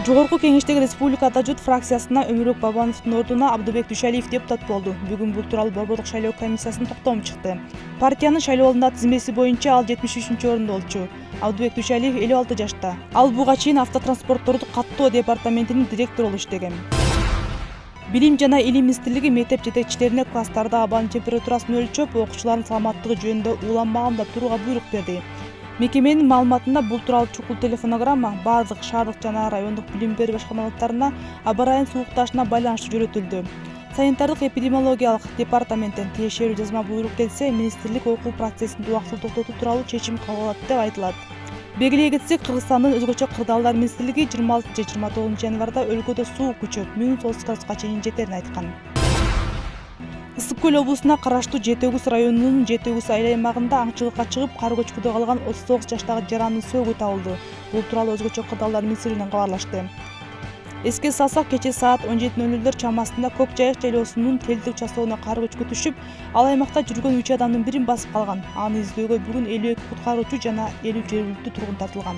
Жогорку Кеңештеги Республикада жут фракциясына Өмүрөк Бабановдун ордуна Абдыбек Дүйшалиев депутат болду. Бүгүн бул тууралуу Борбордук шайлоо комиссиясынын токтому чыкты. Партиянын шайлоолунда тизмеси боюнча ал 73-орунда болчу. Абдыбек Дүйшалиев 56 жашта. Ал буга чейин автотранспортторду каттоо департаментинин директору болуп иштеген. Билим жана илим министрлиги мектеп жетекчилерине класстарда абанын температурасын өлчөп, окуучулардын саламаттыгы жөнүндө уланбаганда турууга буйрук берди. Мекеменин маалыматында бул тууралуу чукул телефонограмма бардык шаардык жана райондук билим берүү башкармалыктарына аба ырайынын суукташына байланыштуу жөнөтүлдү. Санитардык эпидемиологиялык департаменттен тиешелүү жазма буйрук келсе, министрлик окуу процессин убактылуу токтотуу тууралуу чечим кабыл алат деп айтылат. Белгилей кетсек, Кыргызстандын өзгөчө кырдаалдар министрлиги 26-29 январда өлкөдө суу күчөп, 1000 Цельсий градуска чейин жетерин айткан. Ысык көл облусуна караштуу Жети Өгүз районунун Жети Өгүз айыл аймагында аңчылыкка чыгып, кар көчкүдө калган 39 жаштагы жарандын сөөгү табылды. Бул тууралуу өзгөчө кырдаалдар министрлигинен кабарлашты. Эске салсак, кечээ саат 17:00 чамасында Көк Жайык жайлоосунун Телдик участогуна кар көчкү түшүп, ал аймакта жүргөн 3 адамдын бирин басып калган. Аны издөөгө бүгүн 52 куткаруучу жана 50 жергиликтүү тургун тартылган.